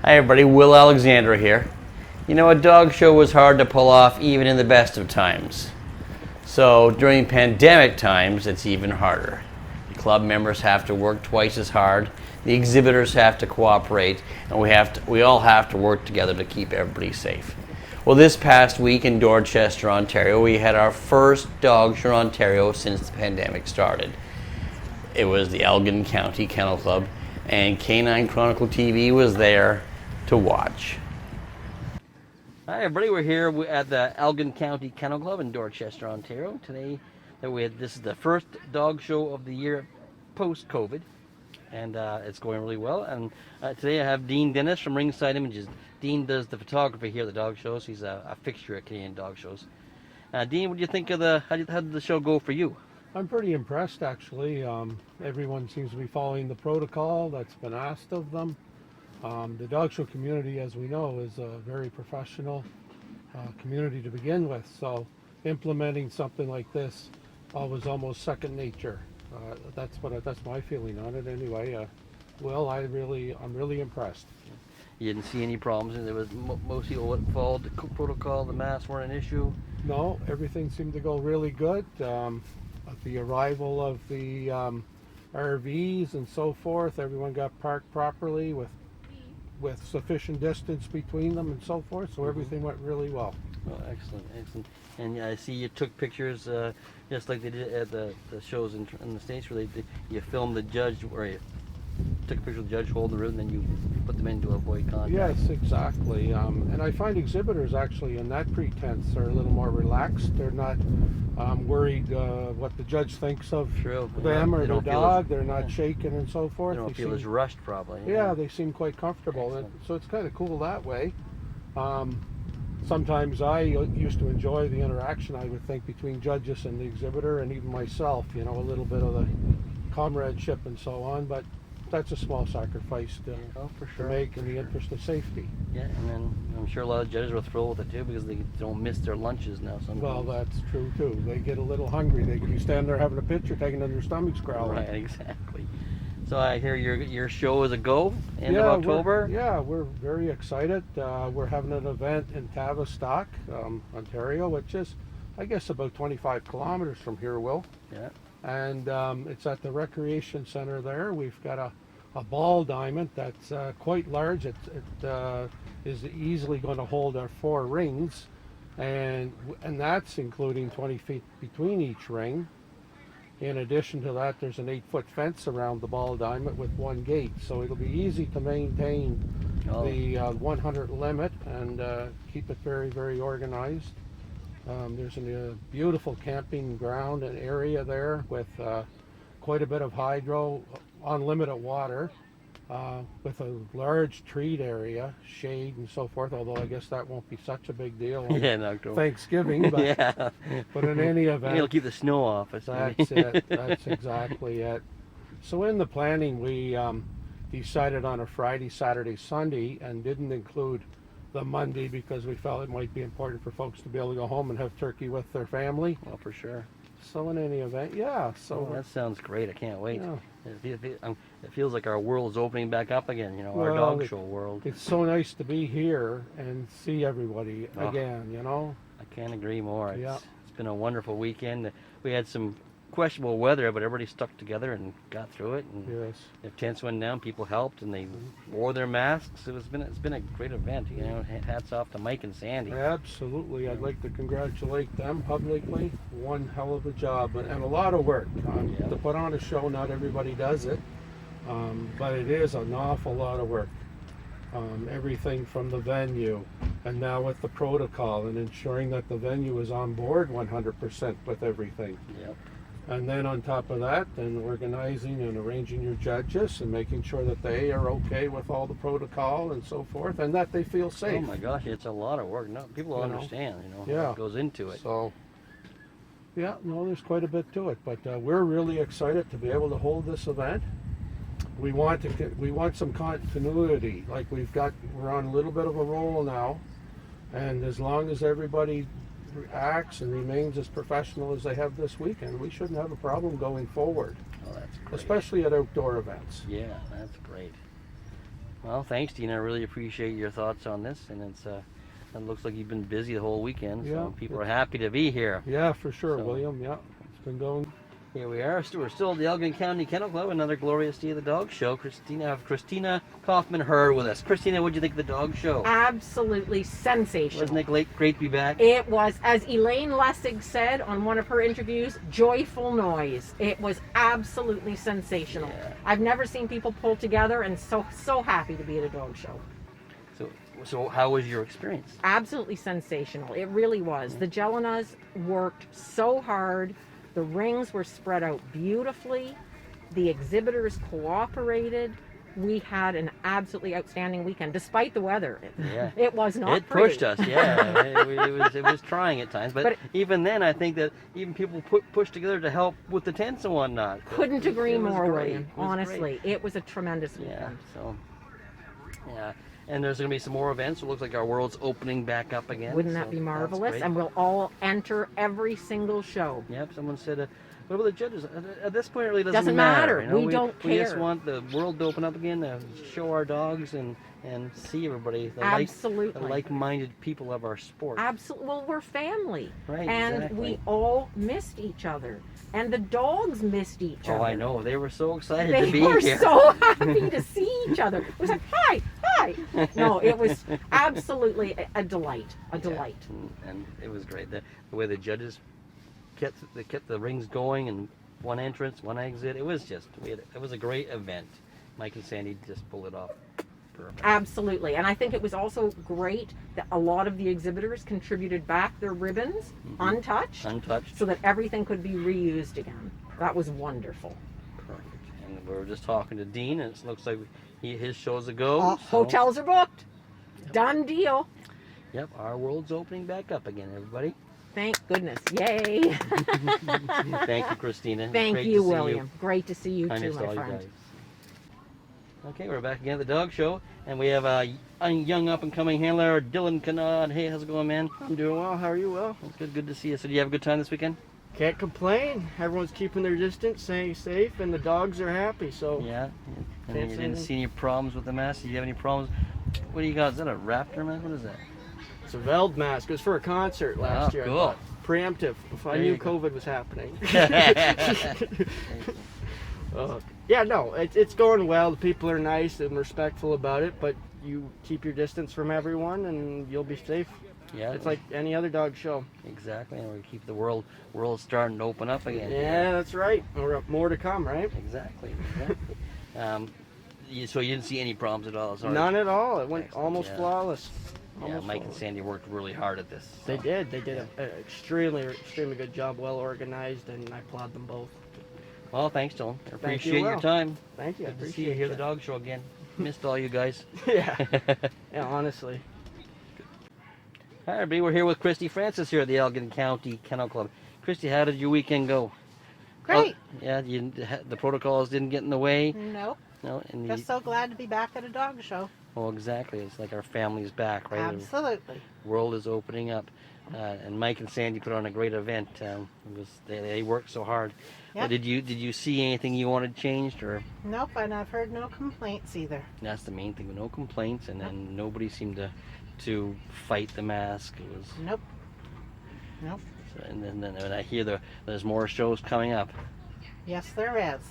Hi everybody, Will Alexander here. You know, a dog show was hard to pull off even in the best of times. So during pandemic times, it's even harder. The club members have to work twice as hard, the exhibitors have to cooperate, and we all have to work together to keep everybody safe. Well, this past week in Dorchester, Ontario, we had our first dog show in Ontario since the pandemic started. It was the Elgin County Kennel Club, and Canine Chronicle TV was there to watch. Hi everybody, we're here at the Elgin County Kennel Club in Dorchester, Ontario. Today, this is the first dog show of the year post-COVID, and it's going really well. And today I have Dean Dennis from Ringside Images. Dean does the photography here at the dog shows. He's a fixture at Canadian dog shows. Dean, what do you think of how did the show go for you? I'm pretty impressed, actually. Everyone seems to be following the protocol that's been asked of them. The dog show community, as we know, is a very professional community to begin with. So implementing something like this was almost second nature. That's my feeling on it anyway. Well, I'm really impressed. You didn't see any problems? There was mostly what followed the protocol. The masks weren't an issue. No, everything seemed to go really good. At the arrival of the RVs and so forth, everyone got parked properly with sufficient distance between them and so forth, so everything went really well. Oh, excellent, excellent. And I see you took pictures just like they did at the shows in the States, where you filmed the judge, or you took a picture of the judge holding the room, and then you put them in to avoid contact. Yes, exactly. And I find exhibitors actually in that pretense are a little more relaxed. They're not worried what the judge thinks of them or their dog. They're not shaken and so forth. They don't feel as rushed, probably. Yeah, they seem quite comfortable. And so it's kind of cool that way. Sometimes I used to enjoy the interaction, I would think, between judges and the exhibitor, and even myself, you know, a little bit of the comradeship and so on, but that's a small sacrifice to make in the interest of safety. Yeah, and then I'm sure a lot of judges were thrilled with it too, because they don't miss their lunches now sometimes. Well, that's true too. They get a little hungry. They can be standing there having a picture taken and their stomachs growling. Right, exactly. So I hear your show is a go end of October? We're very excited. We're having an event in Tavistock, Ontario, which is, I guess, about 25 kilometers from here, Will. Yeah. And it's at the recreation center there. We've got a ball diamond that's quite large. It is easily going to hold our 4 rings, and that's including 20 feet between each ring. In addition to that, there's an 8-foot fence around the ball diamond with 1 gate, so it'll be easy to maintain the 100 limit and keep it very, very organized. There's a beautiful camping ground and area there with quite a bit of hydro, unlimited water, with a large treat area, shade and so forth, although I guess that won't be such a big deal on in October. Thanksgiving. But, but in any event, it'll keep the snow off. That's it. That's exactly it. So in the planning, we decided on a Friday, Saturday, Sunday, and didn't include the Monday because we felt it might be important for folks to be able to go home and have turkey with their family. Well, for sure. So in any event, so that sounds great. I can't wait. Yeah. It feels like our world is opening back up again, you know, our dog show world. It's so nice to be here and see everybody again, you know. I can't agree more. It's been a wonderful weekend. We had some questionable weather, but everybody stuck together and got through it. And if tents went down, people helped, and they wore their masks. It's been a great event. You know, hats off to Mike and Sandy. Absolutely, I'd like to congratulate them publicly. One hell of a job and a lot of work to put on a show. Not everybody does it, but it is an awful lot of work. Everything from the venue, and now with the protocol and ensuring that the venue is on board 100% with everything. Yep. And then on top of that, then organizing and arranging your judges and making sure that they are okay with all the protocol and so forth, and that they feel safe. Oh my gosh, it's a lot of work. No, people don't understand, what goes into it. So, there's quite a bit to it, but we're really excited to be able to hold this event. We want some continuity. Like we're on a little bit of a roll now, and as long as everybody acts and remains as professional as they have this weekend, we shouldn't have a problem going forward. Oh, that's great. Especially at outdoor events. Yeah, that's great. Well, thanks, Dean. I really appreciate your thoughts on this, and it looks like you've been busy the whole weekend, Yeah, so people are happy to be here. Yeah, for sure, So- William. Yeah, it's been going. Here we are. We're still at the Elgin County Kennel Club, another glorious day of the dog show. Christina Kaufman-Hurd with us. Christina, what did you think of the dog show? Absolutely sensational. Wasn't it great to be back? It was, as Elaine Lessig said on one of her interviews, joyful noise. It was absolutely sensational. Yeah. I've never seen people pull together, and so happy to be at a dog show. So how was your experience? Absolutely sensational. It really was. The Gelinas worked so hard. The rings were spread out beautifully. The exhibitors cooperated. We had an absolutely outstanding weekend, despite the weather. Yeah. It was not It pretty. pushed us, yeah. it was trying at times, but even then, I think that even people pushed together to help with the tents and whatnot. Couldn't agree It was more, great. William. It was Honestly, great. it was a tremendous Yeah. weekend. So, yeah. And there's going to be some more events. It looks like our world's opening back up again. Wouldn't so that be that's marvelous? great. And we'll all enter every single show. Yep. Someone said, "What about the judges?" At this point, it really doesn't Doesn't matter. You know? We don't We just care. want the world to open up again, to show our dogs and see everybody. The Absolutely. like-minded people of our sport. Absolutely. Well, we're family. Right, And exactly. we all missed each other. And the dogs missed each other. Oh, I know. They were so excited They to be were here. so happy to see each other. It was like, hi, hi. No, it was absolutely a delight. A delight. And it was great. The way the judges kept the rings going, and one entrance, one exit. It was it was a great event. Mike and Sandy just pulled it off. Perfect. Absolutely. And I think it was also great that a lot of the exhibitors contributed back their ribbons untouched, so that everything could be reused again. That was wonderful. Perfect. And we were just talking to Dean, and it looks like his show's a go. so- Hotels are booked. Done deal. Yep, our world's opening back up again, everybody. Thank goodness. Yay. Thank you, Christina. Thank Great you, to see William. Great to see you I too, missed my all you friend. guys. Okay, we're back again at the dog show, and we have a young up-and-coming handler, Dylan Canard. Hey, how's it going, man? I'm doing well. How are you, Will? Good to see you. So, do you have a good time this weekend? Can't complain. Everyone's keeping their distance, staying safe, and the dogs are happy. So Yeah. And Can't you say didn't see any problems with the mask? Did you have any problems? What do you got? Is that a raptor mask? What is that? it's a Veld mask. It was for a concert last year. I Cool. thought. Preemptive. If I There knew you go. COVID was happening. Yeah, no, it's going well. The people are nice and respectful about it, but you keep your distance from everyone, and you'll be safe. Yeah. It's like any other dog show. Exactly. And we keep the world starting to open up again. Yeah, that's right. More to come, right? Exactly. So you didn't see any problems at all? Sorry. None at all. It went Excellent, almost yeah. flawless. Yeah, Almost Mike and flawless. Sandy worked really hard at this. They so. did. They did an extremely good job, well organized, and I applaud them both. Well, thanks, Dylan. I Thank you, appreciate your Will. time. Thank you. I Good to see appreciate you here at ya. the dog show again. Missed all you guys. Yeah. Yeah, honestly. Hi, everybody. We're here with Christy Francis here at the Elgin County Kennel Club. Christy, how did your weekend go? Great. Oh, yeah, the protocols didn't get in the way. Nope. No, and Just so glad to be back at a dog show. well, exactly. It's like our family's back, right? Absolutely. The world is opening up, and Mike and Sandy put on a great event. They worked so hard. Yep. Did you see anything you wanted changed, or Nope, and I've heard no complaints either. that's the main thing? No complaints, and then nobody seemed to fight the mask. It was. Nope. Nope. And then I hear there's more shows coming up. Yes, there is.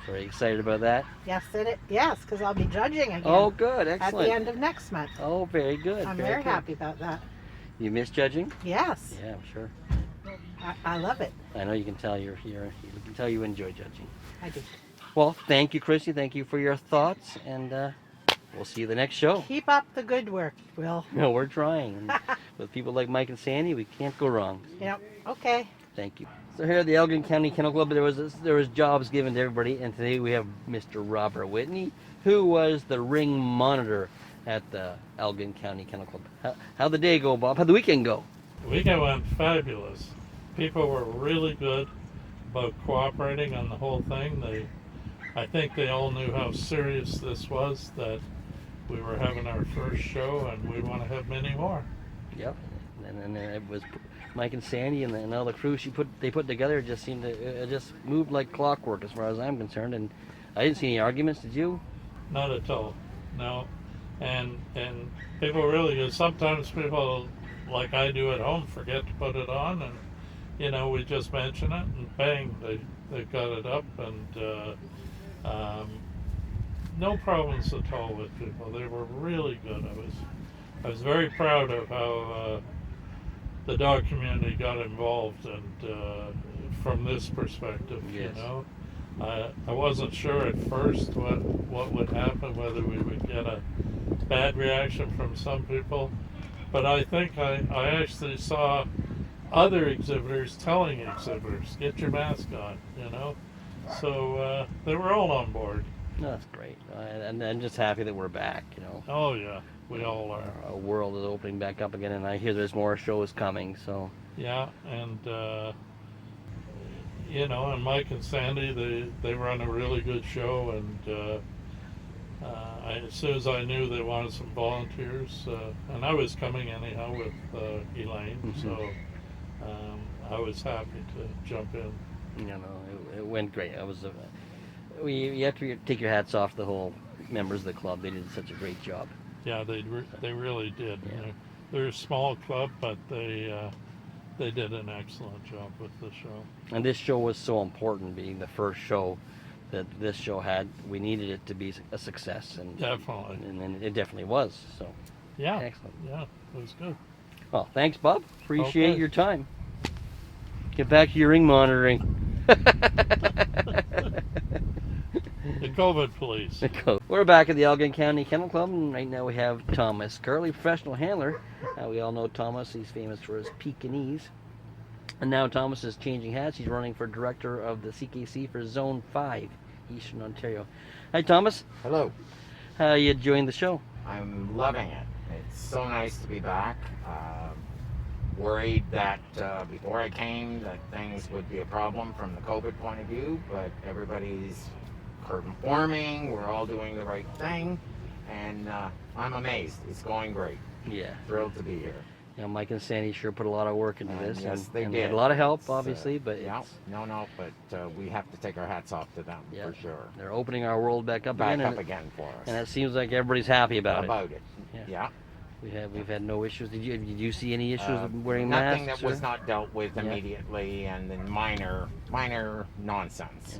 Very excited about that. Yes, because I'll be judging again Oh, good, at excellent. the end of next month. Oh, very good. I'm very very good. happy about that. You miss judging? Yes, Yeah, I'm sure. I love it. I know you can tell you're here. You can tell you enjoy judging. I do. Well, thank you, Christy. Thank you for your thoughts, and we'll see you the next show. Keep up the good work, Will. No, we're trying. And with people like Mike and Sandy, we can't go wrong. Yep. Okay. Thank you. So here at the Elgin County Kennel Club, there was jobs given to everybody, and today we have Mr. Robert Whitney, who was the ring monitor at the Elgin County Kennel Club. How'd the day go, Bob? How'd the weekend go? The weekend went fabulous. People were really good about cooperating on the whole thing. I think they all knew how serious this was, that we were having our first show and we want to have many more. Yep. And then it was Mike and Sandy and all the crew they put together just seemed to it just moved like clockwork as far as I'm concerned. And I didn't see any arguments. Did you? Not at all. No. and people really good. Sometimes people, like I do at home, forget to put it on, and we just mention it, and bang, they got it up, and no problems at all with people. They were really good. I was very proud of how the dog community got involved, and from this perspective, Yes. I wasn't sure at first what would happen, whether we would get a bad reaction from some people, but I think I actually saw other exhibitors telling exhibitors, get your mask on, so they were all on board. No, that's great. And I'm just happy that we're back, Oh yeah, we all are. Our world is opening back up again, and I hear there's more shows coming, so. Yeah, and and Mike and Sandy, they run a really good show, and as soon as I knew they wanted some volunteers, and I was coming anyhow with Elaine, so I was happy to jump in. It went great. You have to take your hats off to the whole members of the club. They did such a great job. Yeah, they really did. Yeah. They're a small club, but they did an excellent job with the show. And this show was so important, being the first show that this show had. We needed it to be a success, and Definitely. and it definitely was. So Yeah. excellent. Yeah, it was good. Well, thanks, Bob. Appreciate Okay. your time. Get back to your ring monitoring. The COVID police. We're back at the Elgin County Kennel Club, and right now we have Thomas Curley, professional handler. We all know Thomas. He's famous for his Pekingese. And now Thomas is changing hats. He's running for director of the CKC for Zone 5, Eastern Ontario. Hi, Thomas. Hello. How are you enjoying the show? I'm loving it. It's so nice to be back. Worried that before I came that things would be a problem from the COVID point of view, but everybody's conforming. We're all doing the right thing, and I'm amazed. It's going great. Yeah. Thrilled to be here. Mike and Sandy sure put a lot of work into this. Yes, and, they and did. had a lot of help, It's, obviously, but yeah, it's, but we have to take our hats off to them for sure. They're opening our world back up Back again. up again for us. And it seems like everybody's happy about it. Yeah. We've had no issues. Did you see any issues with wearing masks? Nothing that was not dealt with immediately, and then minor nonsense.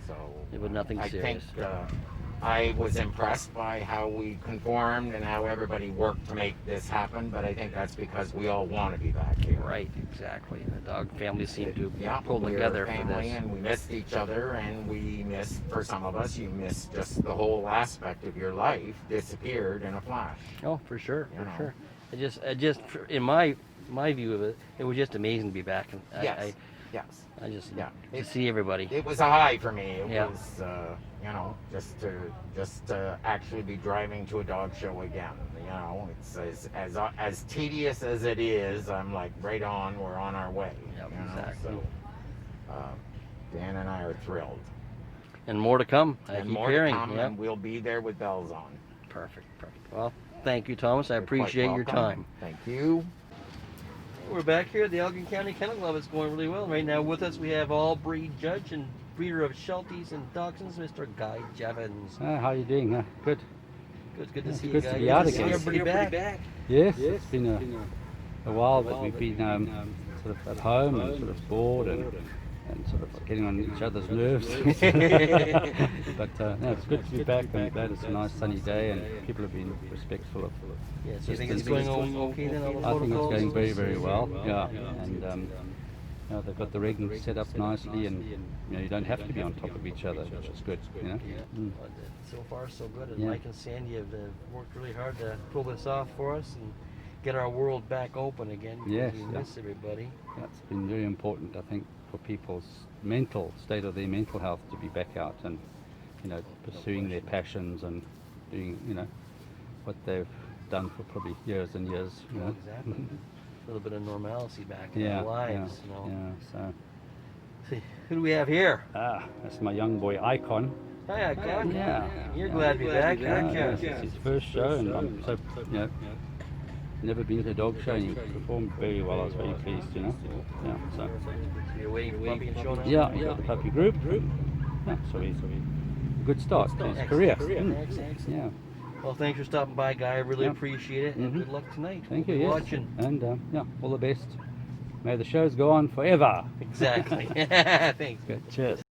So It was nothing I serious. think I was impressed by how we conformed and how everybody worked to make this happen, but I think that's because we all want to be back here. Right, exactly. The dog family seemed to Yeah, pull we're together a for family, this. and we missed each other, and we missed, for some of us, you missed just the whole aspect of your life disappeared in a flash. Oh, for sure, You know. sure. It just, in my view of it, it was just amazing to be back. And Yes. I just Yeah. to see everybody. It was a high for me. It Yeah. was, just to actually be driving to a dog show again. It's as tedious as it is. I'm like, right on. We're on our way. Yep, exactly. So, Dan and I are thrilled. And more to come. I And keep more hearing. to come, Yeah. and we'll be there with bells on. Perfect. Well, thank you, Thomas. I You're quite appreciate your welcome. time. Thank you. We're back here at the Elgin County Kennel Club. It's going really well. Right now with us we have all-breed judge and breeder of Shelties and Dachshunds, Mr. Guy Jevons. How are you doing? Good. Good to It's see you good to guys. be out Good to see again. everybody back. Yes, it's been a while that we've been sort of at home and sort of bored and sort of getting on each other's nerves. But no, it's good to be back. I'm glad it's a nice sunny day and people have been respectful of Yeah, so you think it's going on okay then, all the I think it's protocols? going very, very well. Yeah, and they've got the rigging set up nicely, and you don't have to be on top of each other, which is good. Well, so far so good, and Yeah. Mike and Sandy have worked really hard to pull this off for us and get our world back open again. Because Yes, we yeah. miss everybody. That's been very important, I think, for people's mental state of their mental health to be back out and pursuing their passions and doing what they've done for probably years and years. Exactly. A little bit of normalcy back in Yeah, our lives. yeah. So See, who do we have here? that's my young boy Icon. Hi, Icon. Yeah. You're glad to be back, aren't you? It's his first show, and I'm so never been to a dog show, and he performed very well. I was very pleased, Yeah. So You're waiting for Puppy and Show now? yeah, he got the puppy group. Yeah, so he's a good start to his career. Excellent. Yeah. Well, thanks for stopping by, Guy. I really Yeah. appreciate it. And Mhm. good luck tonight. Thank We'll you. be Yes. watching. And yeah, all the best. May the shows go on forever. Exactly. Thanks. Good. Cheers.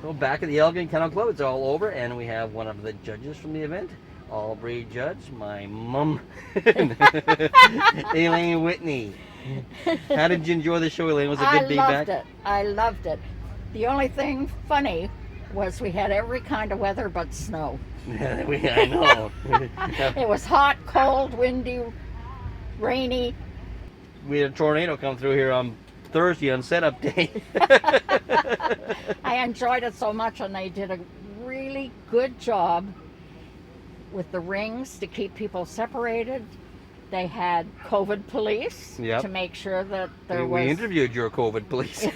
So back at the Elgin Kennel Club, it's all over, and we have one of the judges from the event, all breed judge, my mum, Elaine Whitney. How did you enjoy the show, Elaine? Was it good being back? I loved it. The only thing funny was we had every kind of weather but snow. I know. It was hot, cold, windy, rainy. We had a tornado come through here on Thursday on setup day. I enjoyed it so much, and they did a really good job with the rings to keep people separated. They had COVID police Yep. to make sure that there We was. interviewed your COVID police.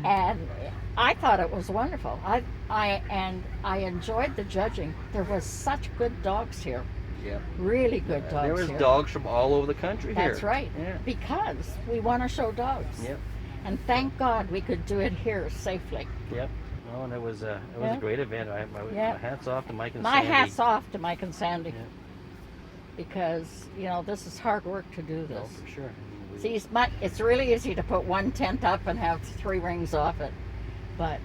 And I thought it was wonderful. I enjoyed the judging. There was such good dogs here. Yep. Really good dogs There was here. dogs from all over the country here. That's right. Yeah. Because we want to show dogs. Yep. And thank God we could do it here safely. Yep. Oh, and it was a Yeah. great event. My Yeah. hats off to Mike and My Sandy. hat's off to Mike and Sandy. Yeah. Because, this is hard work to do Oh, this. for sure. See, it's really easy to put one tent up and have 3 rings off it. But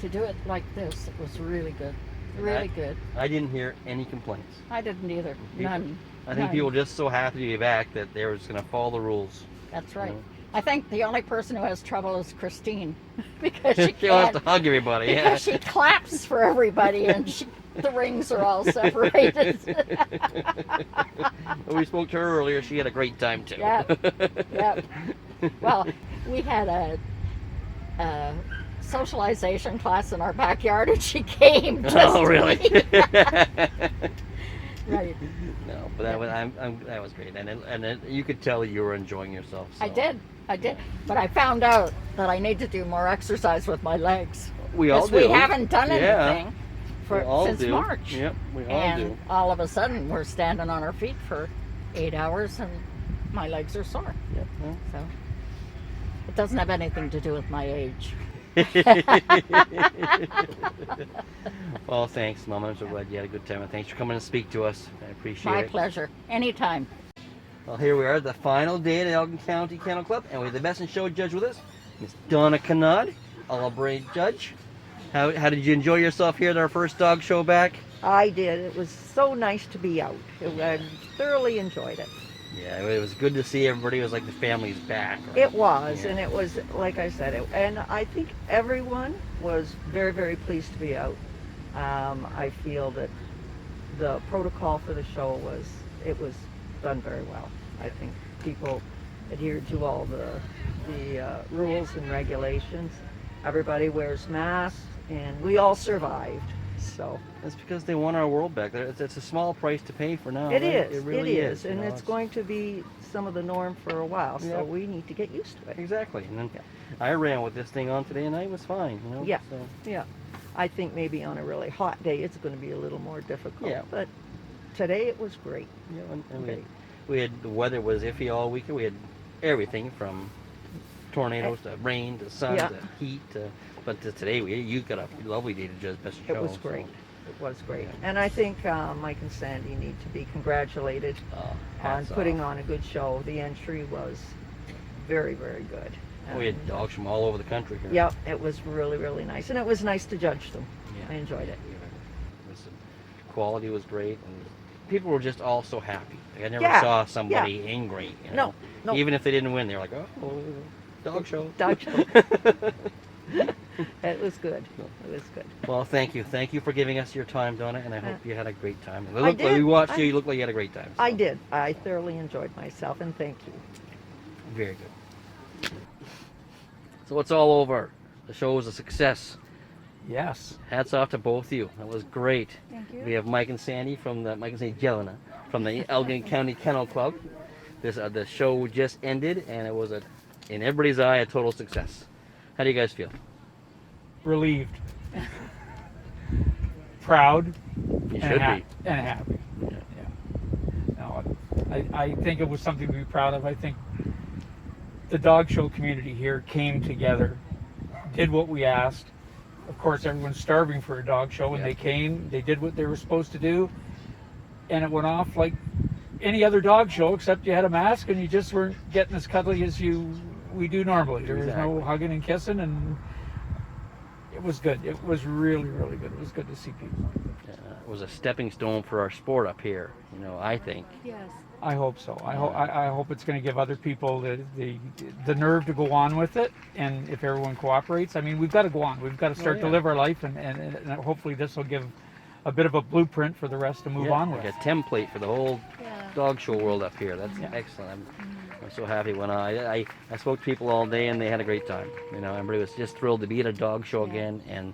to do it like this, it was really good. Really good. I didn't hear any complaints. I didn't either. People- None. I think None. people were just so happy to be back that they were just going to follow the rules. That's right. know. I think the only person who has trouble is Christine because she She'll have can't. to hug everybody. Yeah. Because she claps for everybody and the rings are all separated. We spoke to her earlier. She had a great time too. Yep. Well, we had a socialization class in our backyard and she came. Oh, really? Right. No, but that was great, and you could tell you were enjoying yourself. So. I did. But I found out that I need to do more exercise with my legs. We all 'Cause do. we haven't done Yeah. anything We all since do. March. Yep, we all And do. all of a sudden, we're standing on our feet for 8 hours, and my legs are sore. Yep. Well, So it doesn't have anything to do with my age. Well, thanks, Mom. I'm so glad you had a good time, and thanks for coming to speak to us. I appreciate My it. pleasure. Anytime. Well, here we are at the final day at the Elgin County Kennel Club, and we have the best in show judge with us, Miss Donna Canard, all-breed judge. How did you enjoy yourself here at our first dog show back? I did. It was so nice to be out. I thoroughly enjoyed it. Yeah, it was good to see everybody. It was like the family's back. Right? It was, Yeah. and it was, like I said, and I think everyone was very, very pleased to be out. I feel that the protocol for the show was done very well. I think people adhered to all the rules and regulations. Everybody wears masks, and we all survived. So That's because they want our world back. It's a small price to pay for now. it right? is. It really is. and it's going to be some of the norm for a while. So Yep. we need to get used to it. Exactly. And then Yeah. I ran with this thing on today, and I was fine. Yeah. So, Yeah, I think maybe on a really hot day it's going to be a little more difficult. Yeah. But today it was great. yeah, and Great. we had the weather was iffy all weekend. We had everything from tornadoes to rain to sun Yeah. to heat but today you got a lovely day to judge best show. It was great. It was great. And I think Mike and Sandy need to be congratulated on hats putting off. on a good show. The entry was very, very good. We had And, dogs from all over the country here. Yep, it was really, really nice. And it was nice to judge them. Yeah. I enjoyed it. It was, quality was great, and people were just all so happy. Like, I never Yeah, saw somebody angry. You know? No. Even if they didn't win, they were like, oh, dog show. Dog show. It was good. It was good. Well, thank you. Thank you for giving us your time, Donna, and I hope you had a great time. I did. We watched you. You looked like you had a great time. So. I did. I thoroughly enjoyed myself, and thank you. Very good. So it's all over. The show was a success. Yes. Hats off to both of you. That was great. Thank you. We have Mike and Sandy Gelinas from the Elgin County Kennel Club. The show just ended, and it was in everybody's eye, a total success. How do you guys feel? Relieved, proud, You and, should be. and happy. Yeah. No, I think it was something to be proud of. I think the dog show community here came together, did what we asked. Of course, everyone's starving for a dog show, and they came. They did what they were supposed to do, and it went off like any other dog show, except you had a mask and you just weren't getting as cuddly as we do normally. There was no hugging and kissing, and it was good. It was really, really good. It was good to see people. It was a stepping stone for our sport up here. You know, I think. Yes. I hope so. I hope it's going to give other people the nerve to go on with it, and if everyone cooperates, I mean, we've got to go on. We've got to start to live our life, and hopefully this will give a bit of a blueprint for the rest to move on with. Like a template for the whole dog show world up here. That's excellent. I'm so happy when I spoke to people all day, and they had a great time. You know, everybody was just thrilled to be at a dog show again, and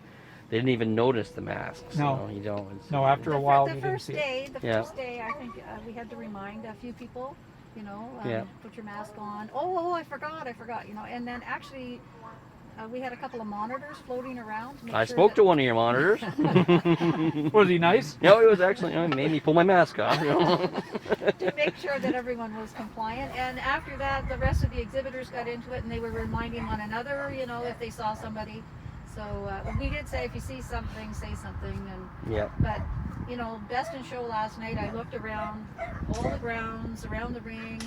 they didn't even notice the masks. No, you know, it's, no. After a while, The we didn't first see it. day, I think we had to remind a few people, you know, put your mask on. Oh, I forgot, you know. And then actually, we had a couple of monitors floating around. I spoke to one of your monitors. Was he nice? No, he was actually. You know, he made me pull my mask off. You know? To make sure that everyone was compliant. And after that, the rest of the exhibitors got into it, and they were reminding one another, you know, if they saw somebody. So we did say, if you see something, say something. And But you know, best in show last night. I looked around all the grounds around the ring.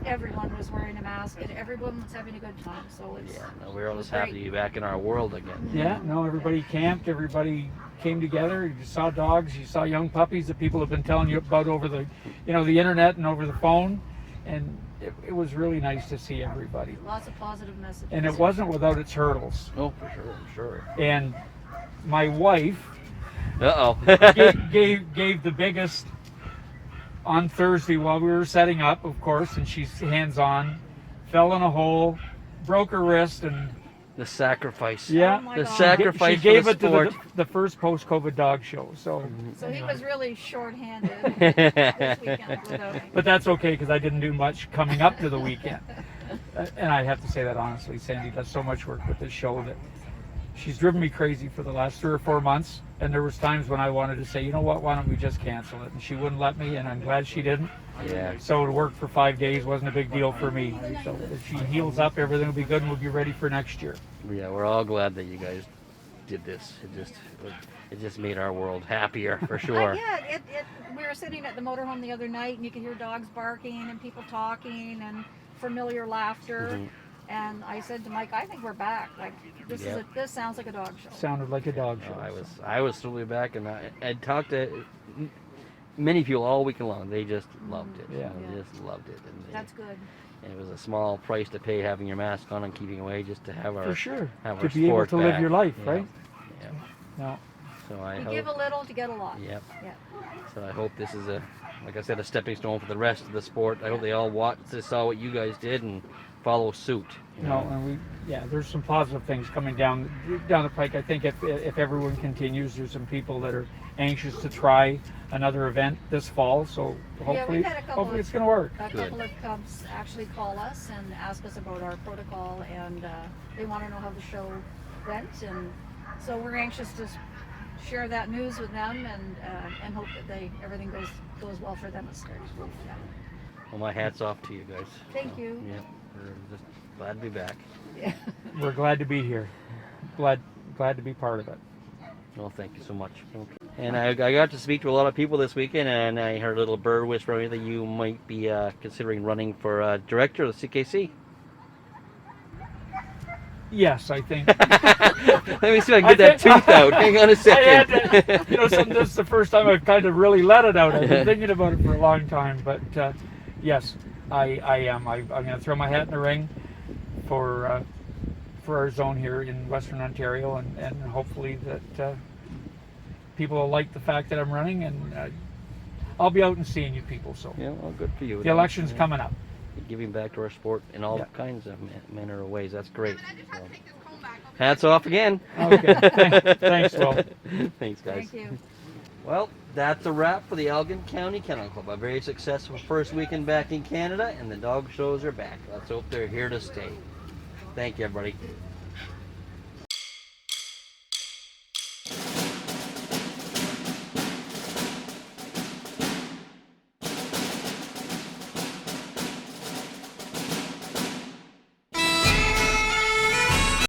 Everyone was wearing a mask, and everyone was having a good time. So it's we're all just happy to be back in our world again. Yeah, no, everybody camped, everybody came together. You saw dogs, you saw young puppies that people have been telling you about over the, you know, the internet and over the phone, and it was really nice to see everybody. Lots of positive messages. And it wasn't without its hurdles. Oh, for sure, I'm sure. And my wife gave the biggest on Thursday while we were setting up, of course, and she's hands-on, fell in a hole, broke her wrist, and the sacrifice. Yeah, the sacrifice. She gave for it the sport. to the first post-COVID dog show. So he was really short-handed this weekend without me. But that's okay, because I didn't do much coming up to the weekend. And I have to say that honestly, Sandy does so much work with this show that she's driven me crazy for the last 3 or 4 months. And there was times when I wanted to say, you know what, why don't we just cancel it? And she wouldn't let me, and I'm glad she didn't. Yeah. So to work for 5 days wasn't a big deal for me. So if she heals up, everything will be good, and we'll be ready for next year. Yeah, we're all glad that you guys did this. It just made our world happier for sure. We were sitting at the motorhome the other night, and you could hear dogs barking and people talking and familiar laughter. And I said to Mike, I think we're back. Like this sounds like a dog show. Sounded like a dog show. I was totally back, and I talked to many people all weekend long. They just loved it. Yeah, they just loved it. And that's good. And it was a small price to pay, having your mask on and keeping away, just to have our have our to be able sport to back. live your life, right? Yeah. No. So I hope. Give a little to get a lot. Yep. Yeah. So I hope this is like I said, a stepping stone for the rest of the sport. I hope they all saw what you guys did and follow suit. No, and there's some positive things coming down the pike. I think if everyone continues, there's some people that are anxious to try another event this fall. So hopefully it's going to work. A couple of cubs actually call us and ask us about our protocol, and they want to know how the show went, and so we're anxious to share that news with them, and hope that everything goes well for them at start. Yeah. Well, my hat's off to you guys. Thank you. Yeah, we're just glad to be back. Yeah. We're glad to be here. Glad to be part of it. Well, thank you so much. Okay. And I got to speak to a lot of people this weekend, and I heard a little bird whisper that you might be considering running for director of the CKC. Yes, I think. Let me see if I can get that tooth out. Hang on a I second. had to, this is the first time I've kind of really let it out. I've been thinking about it for a long time, but yes, I am. I'm going to throw my hat in the ring for our zone here in Western Ontario, and hopefully that people will like the fact that I'm running, and I'll be out and seeing you people. So Yeah, well, good for you. the election's coming up. Giving back to our sport in all Yeah. kinds of manner of ways. That's great. So, hats off again. Okay. Thanks, Will. Thanks, guys. Thank you. Well, that's a wrap for the Elgin County Kennel Club. A very successful first weekend back in Canada, and the dog shows are back. Let's hope they're here to stay. Thank you, everybody.